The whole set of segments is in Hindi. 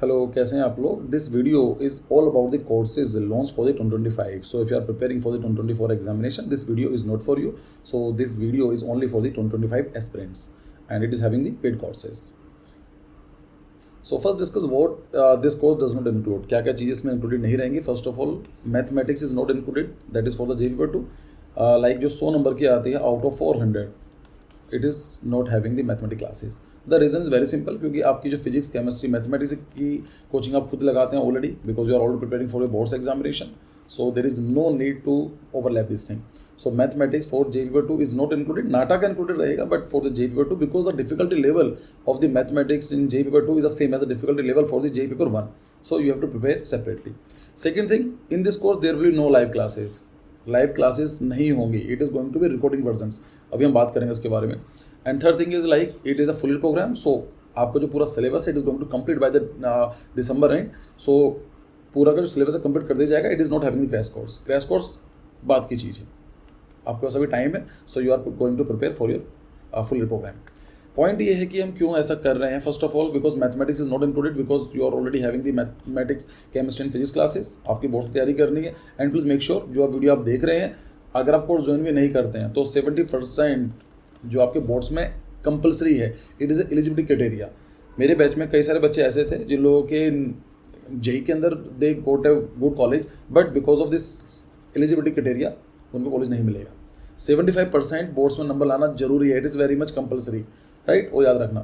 हेलो, कैसे हैं आप लोग। This video is all about the courses launch for the 2025. So if you are preparing for the 2024 examination, this video is not for you. So this video is only for the 2025 aspirants and it is having the paid courses. So first discuss what this course does not include. क्या क्या चीज़ें इसमें इंक्लूडेड नहीं रहेंगी. First of all mathematics is not included, that is for the JEE Paper 2. Like जो 100 नंबर की आती है out of 400, it is not having the mathematics classes. The reason is very simple, क्योंकि आपकी जो फिजिक्स केमिस्ट्री मैथमेटिक्स की कोचिंग आप खुद लगाते हैं already, because you are already preparing for your boards examination. So there is no need to overlap this thing. So mathematics for JEE Paper 2 is not included. नाटा का included रहेगा, but for the JEE Paper 2, because the difficulty level of the mathematics in JEE Paper 2 is the same as the difficulty level for the JEE Paper 1. So you have to prepare separately. Second thing, in this course there will be no live classes. Live classes नहीं होंगी. It is going to be recording versions. अभी हम बात करेंगे इसके बारे में. And third thing is like it is a full program. So आपका जो पूरा सिलेबस है it is going to complete by the December end. So पूरा का जो सिलेबस है कंप्लीट कर दिया जाएगा. It is not having the crash course. Crash course बात की चीज़ है. आपके पास अभी टाइम है, so you are going to prepare for your full program. Point ये है कि हम क्यों ऐसा कर रहे हैं. First of all because mathematics is not included, because you are already having the mathematics chemistry and physics classes. आपकी बोर्ड की तैयारी करनी है. एंड प्लीज मेक श्योर जो वीडियो आप देख रहे हैं, अगर आप कोर्स ज्वाइन भी नहीं करते हैं तो 70% जो आपके बोर्ड्स में कंपलसरी है. It is eligibility criteria. मेरे बैच में कई सारे बच्चे ऐसे थे जिन लोगों के जेई के अंदर they got a good college, but because of this eligibility criteria उनको कॉलेज नहीं मिलेगा. 75% बोर्ड्स में नंबर लाना जरूरी है. It is very much compulsory, right. वो याद रखना.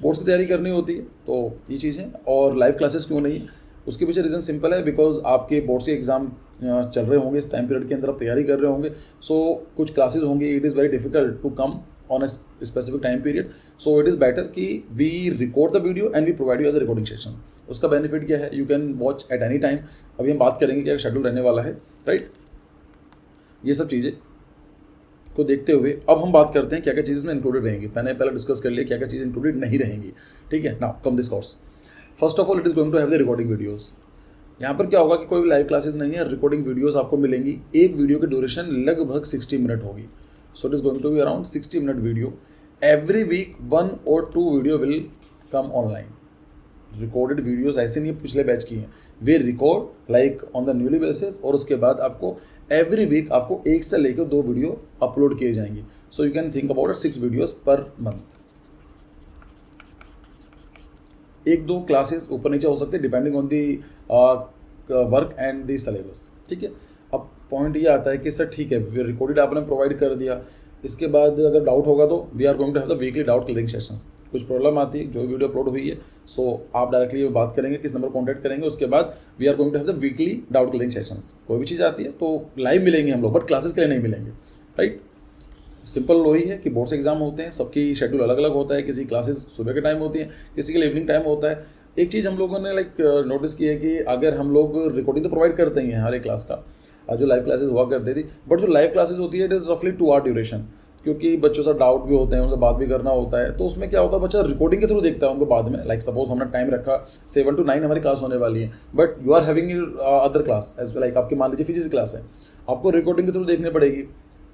बोर्ड्स की तैयारी करनी होती है तो ये चीज़ है. और लाइव क्लासेस क्यों नहीं, उसके पीछे रीज़न सिंपल है, बिकॉज आपके बोर्ड्स के एग्जाम चल रहे होंगे, इस टाइम पीरियड के अंदर आप तैयारी कर रहे होंगे. सो कुछ क्लासेस होंगी. It is very difficult to come on a specific time period. So it is better कि we record the video and we provide you as a recording session. उसका बेनिफिट क्या है, you can watch at any time. अभी हम बात करेंगे क्या शेड्यूल रहने वाला है, राइट. ये सब चीज़ें को देखते हुए अब हम बात करते हैं क्या क्या चीज़ें में इंक्लूडेड रहेंगी. पहले डिस्कस कर लिया क्या क्या चीज़ें इंक्लूडेड नहीं रहेंगी, ठीक है. Now come this course. First of all it is going to have the recording videos. यहाँ पर क्या होगा कि कोई भी लाइव क्लासेस नहीं है, रिकॉर्डिंग वीडियोस आपको मिलेंगी. एक वीडियो की ड्यूरेशन लगभग 60 मिनट होगी. So it is going to be around 60 minute video. Every week 1 or 2 video will come online. Recorded videos ऐसे नहीं पिछले बैच की हैं. We record like on the newly basis, और उसके बाद आपको एवरी वीक आपको 1 से लेकर 2 वीडियो अपलोड किए जाएंगे. So you can think about 6 videos per month. 1-2 classes ऊपर नीचे हो सकते हैं depending on the work and the syllabus, ठीक है. अब पॉइंट ये आता है कि सर ठीक है, रिकॉर्डेड आपने प्रोवाइड कर दिया, इसके बाद अगर डाउट होगा तो we are going to have the weekly doubt clearing sessions. कुछ प्रॉब्लम आती है, जो वीडियो अपलोड हुई है, सो आप डायरेक्टली बात करेंगे, किस नंबर कॉन्टैक्ट करेंगे. उसके बाद we are going to have the weekly doubt clearing sessions. कोई भी चीज़ आती है तो लाइव मिलेंगे हम लोग, बट क्लासेस के लिए नहीं मिलेंगे, राइट. सिंपल वही है कि बोर्ड्स एग्जाम होते हैं, सबकी शेड्यूल अलग अलग होता है. किसी क्लासेस सुबह के टाइम होती है, किसी के लिए इवनिंग टाइम होता है. एक चीज़ हम लोगों ने लाइक नोटिस की है कि अगर हम लोग रिकॉर्डिंग तो प्रोवाइड करते ही हैं हर एक क्लास का, जो लाइव क्लासेस हुआ करती थी, बट जो लाइव क्लासेस होती है इट इज़ रफली 2 आवर ड्यूरेशन, क्योंकि बच्चों से डाउट भी होते हैं, उनसे बात भी करना होता है. तो उसमें क्या होता है, बच्चा रिकॉर्डिंग के थ्रू देखता है उनको बाद में. लाइक सपोज हमने टाइम रखा 7 to 9 हमारी क्लास होने वाली है, but you are having other class as like आपकी मान लीजिए फिजिक्स क्लास है, आपको रिकॉर्डिंग के थ्रू देखनी पड़ेगी.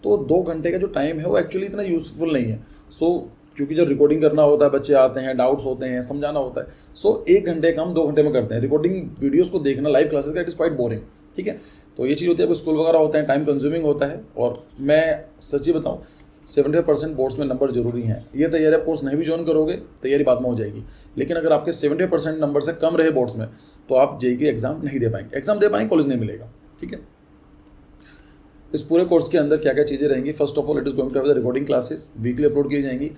तो 2 घंटे का जो टाइम है वो एक्चुअली इतना यूजफुल नहीं है. सो क्योंकि जब रिकॉर्डिंग करना होता है, बच्चे आते हैं, डाउट्स होते हैं, समझाना होता है. सो 1 घंटे का हम 2 घंटे में करते हैं. रिकॉर्डिंग वीडियोज़ को देखना लाइव क्लासेस का इट इज़ क्वाइट बोरिंग, ठीक है. तो ये चीज़ होती है, स्कूल वगैरह होते हैं, टाइम कंज्यूमिंग होता है. और मैं सच्ची बताऊँ 75% बोर्ड्स में नंबर जरूरी हैं. ये तैयारी आप कोर्स नहीं भी ज्वाइन करोगे, तैयारी बाद में हो जाएगी. लेकिन अगर आपके 70% नंबर से कम रहे बोर्ड्स में, तो आप जेईई की एग्जाम नहीं दे पाएंगे. एग्जाम दे पाएंगे, कॉलेज नहीं मिलेगा, ठीक है. इस पूरे कोर्स के अंदर क्या क्या चीज़ें रहेंगी. First of all it is going to have the recording classes, weekly upload की जाएंगी.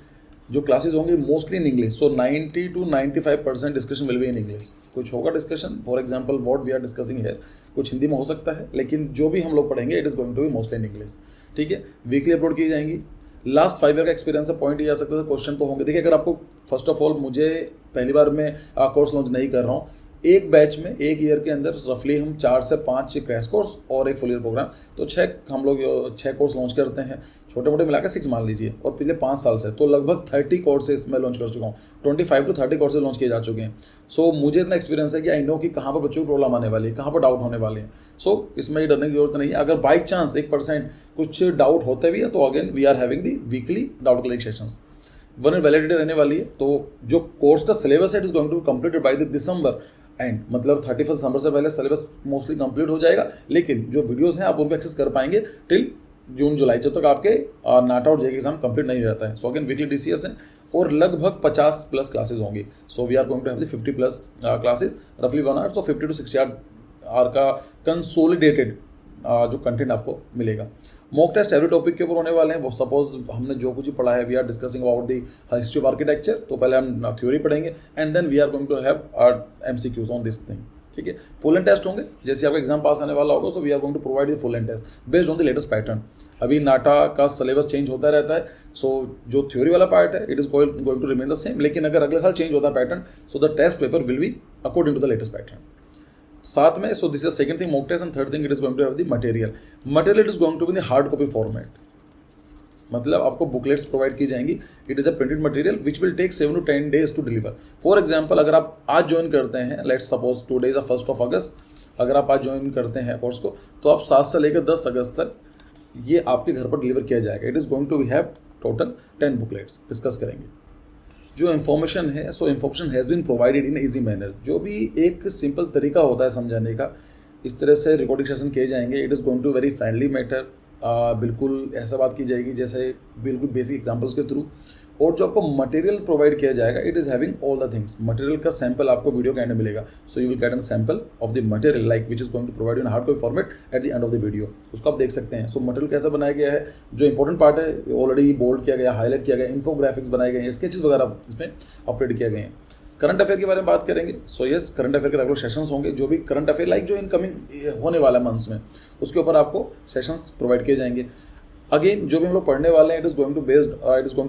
जो क्लासेस होंगी mostly in English. So 90 to 95% discussion will be in English. कुछ होगा discussion, for example what we are discussing here, कुछ हिंदी में हो सकता है, लेकिन जो भी हम लोग पढ़ेंगे it is going to be mostly in English, ठीक है. वीकली अपलोड की जाएंगी. लास्ट 5 ईयर का एक्सपीरियंस है. पॉइंट ये आ सकता है, क्वेश्चन तो होंगे. देखिए, अगर आपको फर्स्ट ऑफ ऑल, मुझे पहली बार मैं कोर्स लॉन्च नहीं कर रहा हूँ. एक बैच में 1 ईयर के अंदर रफली हम 4 से 5 क्रैश कोर्स और एक फुल ईयर प्रोग्राम, तो 6 हम लोग 6 कोर्स लॉन्च करते हैं. छोटे मोटे मिलाकर 6 मान लीजिए. और पिछले 5 साल से तो लगभग 30 कोर्सेज मैं लॉन्च कर चुका हूँ. 25 to 30 कोर्सेज लॉन्च किए जा चुके हैं. सो मुझे इतना एक्सपीरियंस है कि आई नो कि कहाँ पर बच्चों को प्रॉब्लम आने वाली है, कहाँ पर डाउट होने वाले हैं. सो इसमें ये डरने की जरूरत नहीं है. अगर बाई चांस 1% कुछ डाउट होते भी है, तो again we are having the weekly doubt clearing sessions. 1 year validity रहने वाली है। तो जो कोर्स का सिलेबस है it is going to be completed by the December end, मतलब 31 दिसंबर से पहले सिलेबस मोस्टली कंप्लीट हो जाएगा। लेकिन जो वीडियोस हैं आप उनको एक्सेस कर पाएंगे टिल जून जुलाई, जब तक आपके नाटा और जेई एग्जाम कंप्लीट नहीं हो जाता है। सो अगेन वीकली DCS है और लगभग 50 प्लस क्लासेज होंगी। So we are going to have the 50 plus classes रफली 1 आवर, तो 50 to 60 आवर का कंसोलिडेटेड जो कंटेंट आपको मिलेगा। मॉक टेस्ट एवरी टॉपिक के ऊपर होने वाले हैं। वो सपोज हमने जो कुछ ही पढ़ा है, we are discussing about the history of architecture, तो पहले हम थ्योरी पढ़ेंगे and then we are going to have MCQs on this thing, ठीक है। फुल एंड टेस्ट होंगे, जैसे आपका एग्जाम पास आने वाला होगा, so we are going to provide the full end test based on the latest pattern. अभी नाटा का सिलेबस चेंज होता रहता है, सो जो थ्योरी वाला पार्ट है it is going to remain the same, लेकिन अगर अगले साल चेंज होता है pattern, so the test paper will be according to the latest pattern. साथ में so this is second thing mock test and third thing it is going to have the material it is going to be in the hard copy format, मतलब आपको बुकलेट्स प्रोवाइड की जाएंगी। It is a printed material which will take 7 to 10 days to deliver. For example अगर आप आज ज्वाइन करते हैं, let's suppose today is 1 August, अगर आप आज ज्वाइन करते हैं कोर्स को, तो आप 7 से लेकर 10 अगस्त तक ये आपके घर पर डिलीवर किया जाएगा। It is going to have total 10 booklets. Discuss करेंगे जो इन्फॉर्मेशन है, so information has been provided in easy manner, जो भी एक सिंपल तरीका होता है समझाने का, इस तरह से रिकॉर्डिंग सेशन किए जाएंगे। It is going to very friendly matter, बिल्कुल ऐसा बात की जाएगी जैसे बिल्कुल बेसिक एग्जांपल्स के थ्रू। और जो आपको मटेरियल प्रोवाइड किया जाएगा it is having all the things. Material का सैंपल आपको वीडियो के एंड में मिलेगा, so you will get an sample of the material like which is going to provide in hard copy format at the end of the video. उसको आप देख सकते हैं। सो मटेरियल कैसा बनाया गया है, जो इंपॉर्टेंट पार्ट है ऑलरेडी बोल्ड किया गया, हाईलाइट किया गया, इन्फोग्राफिक्स बनाए गए हैं, स्केचेस वगैरह इसमें अपडेट किए गए हैं। करंट अफेयर के बारे में बात करेंगे। सो यस, करंट अफेयर के रेगुलर सेशंस होंगे, जो भी करंट अफेयर लाइक जो इनकमिंग होने वाला है मंथ्स में, उसके ऊपर आपको सेशंस प्रोवाइड किए जाएंगे। अगेन जो भी हम लोग पढ़ने वाले हैं it is going to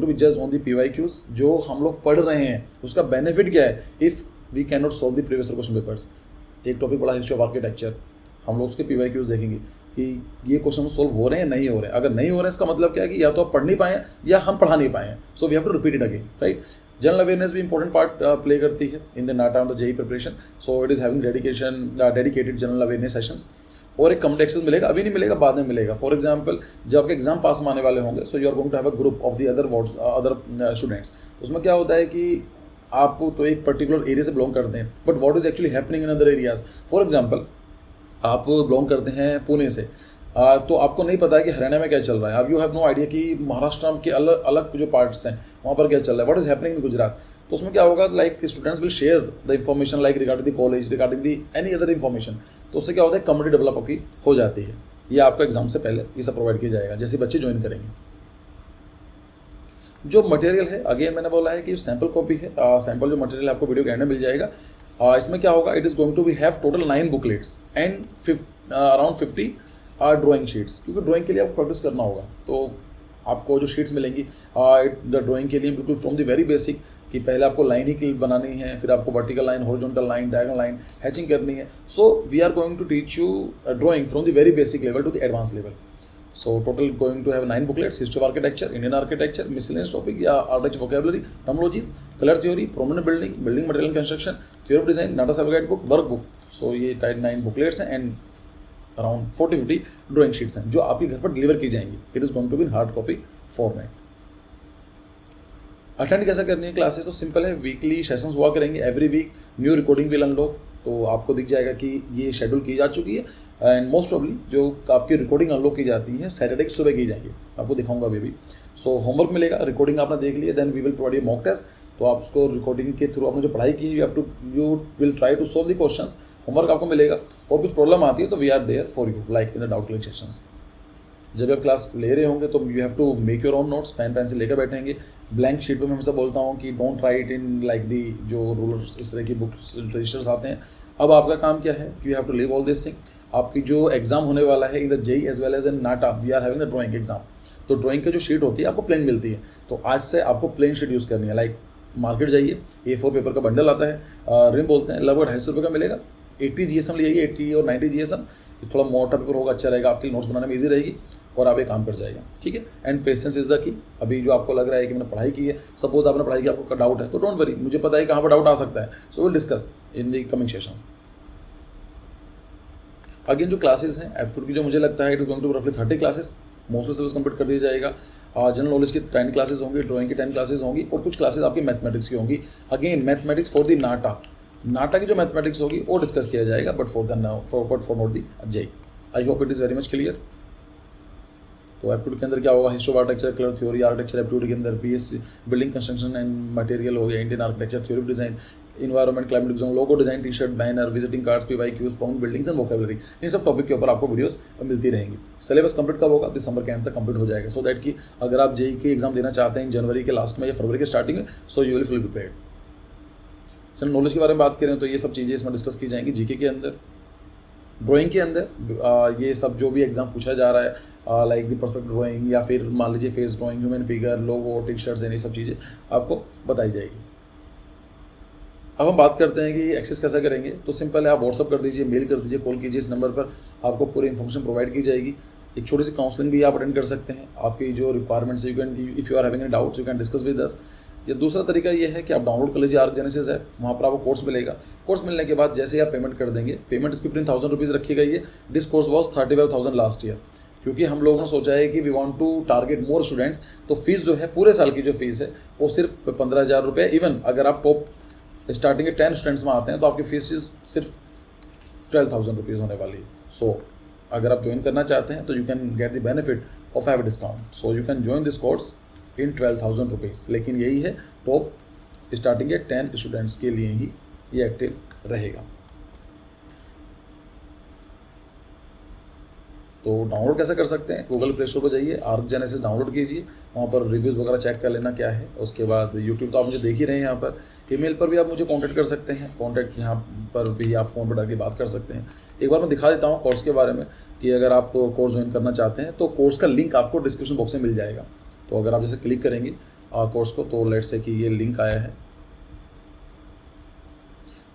be just on the PYQs। जो हम लोग पढ़ रहे हैं उसका बेनिफिट क्या है, if we can not solve the previous question papers. एक टॉपिक पढ़ा हिस्ट्री ऑफ आर्किटेक्चर, हम लोग उसके PYQs देखेंगे कि ये क्वेश्चन सॉल्व हो रहे हैं नहीं हो रहे हैं। अगर नहीं हो रहे हैं इसका मतलब क्या है कि या तो आप पढ़ नहीं पाए हैं या हम पढ़ा नहीं पाए हैं। So we have to repeat it again, right. General awareness भी इंपॉर्टेंट पार्ट प्ले करती है in the NATA on the JEE preparation. So it is having dedicated general awareness sessions. और एक कमेंट एक्सेस मिलेगा, अभी नहीं मिलेगा, बाद में मिलेगा। फॉर एग्जाम्पल जब आपके एग्जाम पास में आने वाले होंगे, so you are going to have a group of the other students. उसमें क्या होता है कि आप तो एक पर्टिकुलर एरिया से बिलोंग करते हैं, but what is actually happening in other areas. For example आप बिलोंग करते हैं पुणे से, तो आपको नहीं पता है कि हरियाणा में क्या चल रहा है। अब यू हैव नो आइडिया कि महाराष्ट्र के अलग अलग जो पार्ट्स हैं वहाँ पर क्या चल रहा है, what is happening in Gujarat. तो उसमें क्या होगा, like students will share the information like regarding the college, regarding the any other information. तो उससे क्या होता है, कम्युनिटी डेवलप आपकी हो जाती है। ये आपका एग्जाम से पहले ये सब प्रोवाइड किया जाएगा जैसे बच्चे ज्वाइन करेंगे। जो मटेरियल है अगेन मैंने बोला है कि सैम्पल कॉपी है, सैम्पल जो मटेरियल आपको वीडियो के एंड में मिल जाएगा। इसमें क्या होगा, it is going to be have total 9 booklets and around 50 drawing sheets, क्योंकि ड्राइंग के लिए आपको प्रैक्टिस करना होगा। तो आपको जो शीट्स मिलेंगी द ड्राइंग के लिए बिल्कुल फ्रॉम द वेरी बेसिक, कि पहले आपको लाइन ही बनानी है, फिर आपको vertical line, horizontal line, diagonal line, hatching करनी है। So we are going to teach you drawing from the very basic level to the advance level. So total going to have 9 booklets, history of architecture, Indian architecture, miscellaneous topic या architecture vocabulary, terminologies, colour theory, prominent building, building material construction, theory of design, NATA साहब guide book, work book. So ये 9 बुकलेट्स हैं एंड अराउंड 40-50 ड्राइंग शीट्स हैं जो आपके घर पर डिलीवर की जाएंगी। It is going to be in hard copy format. Attend कैसे करनी है क्लासेस, तो सिंपल है, वीकली सेशंस हुआ करेंगे। Every week new recording will unlock, तो आपको दिख जाएगा कि ये शेड्यूल की जा चुकी है एंड मोस्ट प्रॉब्ली जो आपकी रिकॉर्डिंग अनलॉक की जाती है सैटरडे की सुबह की जाएंगी, आपको दिखाऊंगा अभी भी। सो होमवर्क मिलेगा, रिकॉर्डिंग आपने देख लिया, then we will provide a mock test. तो आप उसको रिकॉर्डिंग के थ्रू आपने जो पढ़ाई की है you will try to solve the questions. Homework आपको मिलेगा, और कुछ प्रॉब्लम आती है तो we are there for you like in the doubt clear sessions. जब आप क्लास ले रहे होंगे तो you have to make your own notes, pen pencil लेकर बैठेंगे। ब्लैंक शीट पे मैं हमेशा बोलता हूँ कि don't write in like the जो रूलर्स इस तरह की बुक्स रजिस्टर्स आते हैं। अब आपका काम क्या है, you have to leave all this thing. आपकी जो एग्जाम होने वाला है in the JEE as well as in NATA, we are having the drawing exam. तो ड्राइंग की जो शीट होती है आपको प्लेन मिलती है, तो आज से आपको प्लेन शीट यूज़ करनी है। लाइक मार्केट जाइए, A4 पेपर का बंडल आता है, रिम बोलते हैं, लगभग 250 रुपये का मिलेगा। 80 GSM ले आइए, 80 और 90 GSM। थोड़ा मोटा पेपर होगा, अच्छा रहेगा, आपके नोट्स बनाने में ईजी रहेगी और आप एक काम कर जाएगा, ठीक है। And patience is the key. अभी जो आपको लग रहा है कि मैंने पढ़ाई की है, सपोज आपने पढ़ाई की, आपको डाउट है, तो डोंट वरी, मुझे पता है कहाँ पर डाउट आ सकता है। So will discuss in the coming sessions. Again जो क्लासेस हैं एप्टीट्यूड की, जो मुझे लगता है इट इज गोइंग टू रफली 30 क्लासेस मोस्टली सिलेबस कंप्लीट कर दिया जाएगा। जनरल नॉलेज की 10 क्लासेज होंगी, ड्राइंग की 10 क्लासेज होंगी और कुछ क्लासेज आपकी मैथमेटिक्स की होंगी। Again mathematics for the NATA की जो मैथमेटिक्स होगी वो डिस्कस किया जाएगा, but for not the JEE. I hope it is very much clear. तो एप्टीट्यूड के अंदर क्या होगा, history of architecture, colour theory, architecture aptitude के अंदर BSC building construction and material हो गया, Indian architecture, theory of design, environment, climate zone, logo design, T shirt, banner, visiting cards, PYQs, prompt buildings and vocabulary. इन सब टॉपिक के ऊपर आपको वीडियोस मिलती रहेंगी। सिलेबस कंप्लीट कब होगा, दिसंबर के एंड तक कंप्लीट हो जाएगा, सो दैट कि अगर आप जेई की एग्जाम देना चाहते हैं जनवरी के लास्ट में या फरवरी के स्टार्टिंग में, सो यू विल फुल प्रिपेयर्ड। चलो नॉलेज के बारे में बात करें तो ये सब चीज़ें इसमें डिस्कस की जाएंगी। जीके के अंदर, ड्राइंग के अंदर ये सब जो भी एग्जाम पूछा जा रहा है, लाइक द परफेक्ट ड्राइंग या फिर मान लीजिए फेस ड्राइंग, ह्यूमन फिगर, लोगो, टी शर्ट्स, ये सब चीज़ें आपको बताई जाएगी। अब हम बात करते हैं कि एक्सेस कैसे करेंगे। तो सिंपल है, आप व्हाट्सअप कर दीजिए, मेल कर दीजिए, कॉल कीजिए, इस नंबर पर आपको पूरी इन्फॉर्मेशन प्रोवाइड की जाएगी। एक छोटी सी काउंसलिंग भी आप अटेंड कर सकते हैं। आपकी जो requirements, you can, if you are having any doubts, you can discuss with us. या दूसरा तरीका ये है कि आप डाउनलोड कर लीजिए आर्कजेनेसिस ऐप, वहाँ पर आपको कोर्स मिलेगा। कोर्स मिलने के बाद जैसे ही आप पेमेंट कर देंगे, पेमेंट इसकी 15,000 रुपीज़ रखी गई है। This course was 35,000 last year, क्योंकि हम लोगों ने सोचा है कि we want to target more students. तो फीस जो है पूरे साल की जो फीस है वो सिर्फ 15,000 रुपये। इवन अगर आप टॉप स्टार्टिंग के 10 स्टूडेंट्स में आते हैं तो आपकी फीस सिर्फ 12,000 रुपीज़ होने वाली है। सो अगर आप ज्वाइन करना चाहते हैं तो you can get the benefit of have discount. So you can join this course in 12,000 rupees. लेकिन यही है, टॉप स्टार्टिंग के 10 स्टूडेंट्स के लिए ही ये एक्टिव रहेगा। तो डाउनलोड कैसे कर सकते हैं, गूगल प्ले स्टोर पर जाइए, आर्कजेनेसिस डाउनलोड कीजिए, वहाँ पर रिव्यूज़ वगैरह चेक कर लेना क्या है। उसके बाद यूट्यूब तो आप मुझे देख ही रहे हैं, यहाँ पर ईमेल पर भी आप मुझे कांटेक्ट कर सकते हैं। कांटेक्ट यहाँ पर भी आप फ़ोन पर डाल के बात कर सकते हैं। एक बार मैं दिखा देता हूँ कोर्स के बारे में कि अगर आप कोर्स ज्वाइन करना चाहते हैं तो कोर्स का लिंक आपको डिस्क्रिप्शन बॉक्स में मिल जाएगा। तो अगर आप जैसे क्लिक करेंगे कोर्स को, तो लेट्स से कि ये लिंक आया है,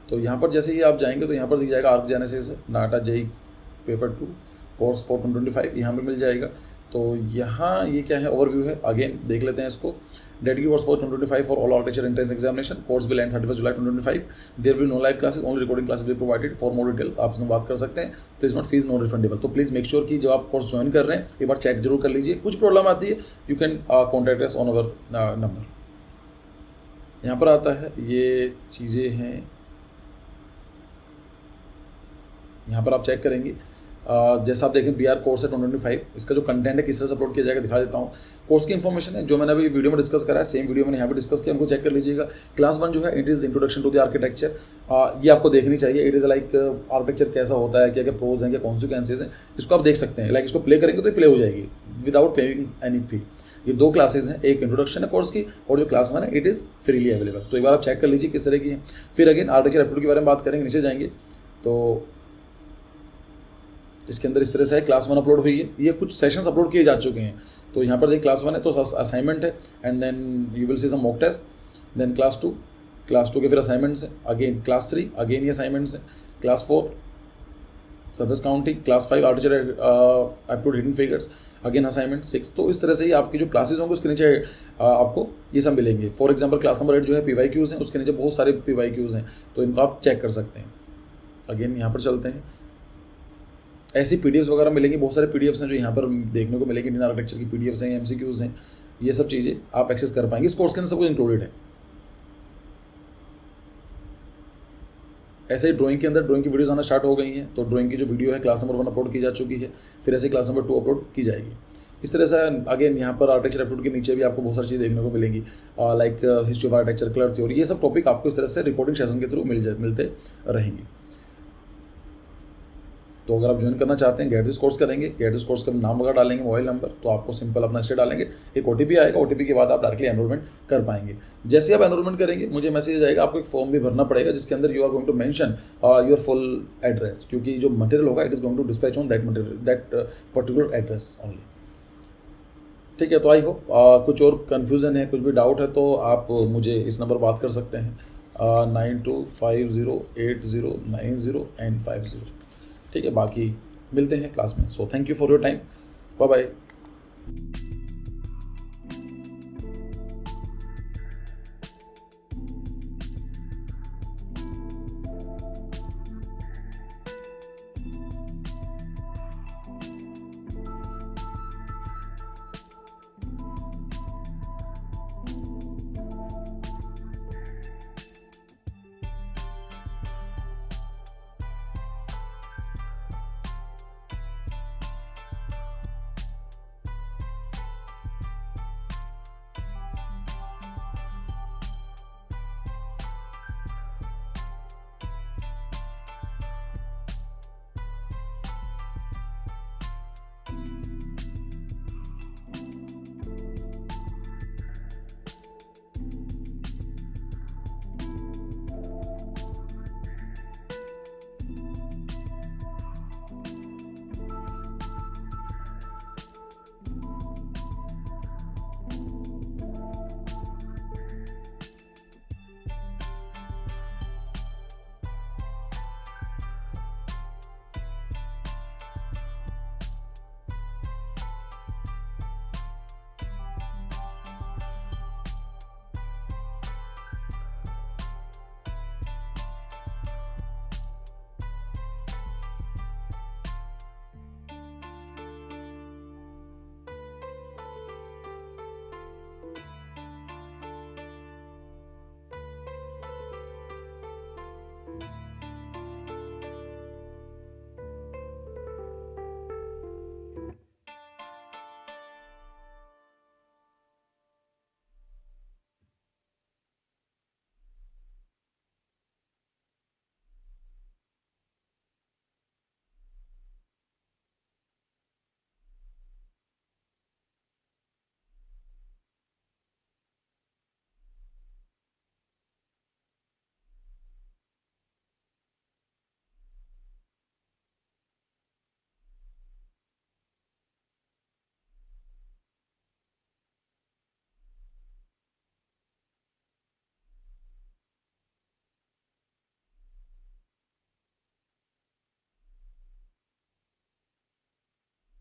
तो यहाँ पर जैसे ही आप जाएंगे तो यहाँ पर दिख जाएगा आर्कजेनेसिस नाटा जेई पेपर 2 कोर्स फॉर 2025, यहाँ पर मिल जाएगा। तो यहाँ ये क्या है, ओवरव्यू है। अगेन देख लेते हैं इसको। डेट की course for 2025 for all architecture entrance examination, course will end 31 July 2025। There will no live classes, only recording classes will provided. For more details आप इसमें बात कर सकते हैं। Please note fees not refundable. तो प्लीज मेक श्योर कि जब आप कोर्स ज्वाइन कर रहे हैं एक बार चेक जरूर कर लीजिए। कुछ प्रॉब्लम आती है, you can contact us on our number. यहाँ पर आता है, ये चीज़ें हैं, यहाँ पर आप चेक करेंगे। जैसा आप देखें BR कोर्स है 2025, इसका जो कंटेंट है किस तरह से अपलोड किया जाएगा दिखा देता हूँ। कोर्स की इन्फॉर्मेशन है जो मैंने अभी वीडियो में डिस्कस करा है, सेम वीडियो मैंने यहाँ पे डिस्कस किया, उनको चेक कर लीजिएगा। क्लास 1 जो है it is introduction to the architecture, ये आपको देखनी चाहिए। इट इज़ लाइक आर्किटेक्चर कैसा होता है, क्या क्या प्रोज हैं, क्या कॉन्सिक्वेंसेज हैं, इसको आप देख सकते हैं। लाइक इसको प्ले करेंगे तो प्ले हो जाएगी विदाउट पेइंग एनी फी। ये 2 क्लासेज हैं, एक इंट्रोडक्शन है कोर्स की और जो क्लास 1 है इट इज़ फ्रीली अवेलेबल। तो एक बार आप चेक कर लीजिए किस तरह की है। फिर अगेन आर्किटेक्चर एप्टीट्यूड के बारे में बात करेंगे, नीचे जाएंगे तो इसके अंदर इस तरह से है। क्लास 1 अपलोड हुई है, ये कुछ सेशंस अपलोड किए जा चुके हैं। तो यहाँ पर देखिए क्लास 1 है तो असाइनमेंट है, and then you will see some mock test, then class 2 के फिर असाइनमेंट्स हैं, अगेन क्लास 3 अगेन ये असाइनमेंट्स हैं, class 4 service counting, class 5 architecture aptitude hidden figures, again assignment 6। तो इस तरह से ही आपकी जो क्लासेज होंगे उसके नीचे आपको ये सब मिलेंगे। फॉर एग्जाम्पल क्लास नंबर 8 जो है PYQs हैं, उसके नीचे बहुत सारे PYQs हैं, तो इनको आप चेक कर सकते हैं। अगेन यहाँ पर चलते हैं, ऐसी PDFs वगैरह मिलेंगी, बहुत सारे PDFs हैं जो यहाँ पर देखने को मिलेंगी। इंडियन आर्किटेक्चर की PDFs हैं, MCQs हैं, ये सब चीज़ें आप एक्सेस कर पाएंगे। इस कोर्स के अंदर सब कुछ इंक्लूडेड है। ऐसे ही ड्राइंग के अंदर ड्राइंग की वीडियोस आना स्टार्ट हो गई हैं। तो ड्राइंग की जो वीडियो है क्लास नंबर 1 अपलोड की जा चुकी है, फिर ऐसे क्लास नंबर 2 अपलोड की जाएगी। इस तरह से अगेन यहाँ पर आर्किटेक्चर एप्टीट्यूड के नीचे भी आपको बहुत सारी चीज़ें देखने को मिलेंगी, like history of architecture, colour theory, ये सब टॉपिक आपको इस तरह से रिकॉर्डिंग सेशन के थ्रू मिलते रहेंगे। तो अगर आप ज्वाइन करना चाहते हैं, गेट दिस कोर्स करेंगे, गेट दिस कोर्स का नाम वगैरह डालेंगे, मोबाइल नंबर, तो आपको सिंपल अपना स्टेट डालेंगे, एक OTP आएगा, OTP के बाद आप डायरेक्टली एनरोलमेंट कर पाएंगे। जैसे आप एनरोलमेंट करेंगे मुझे मैसेज आएगा, आपको एक फॉर्म भी भरना पड़ेगा जिसके अंदर you are going to mention your full address, क्योंकि जो मटेरियल होगा it is going to dispatch on that particular address only. ठीक है, तो आई होप कुछ और कन्फ्यूज़न है, कुछ भी डाउट है तो आप मुझे इस नंबर बात कर सकते हैं 92508090 ठीक है, बाकी मिलते हैं क्लास में। So thank you for your time, bye bye.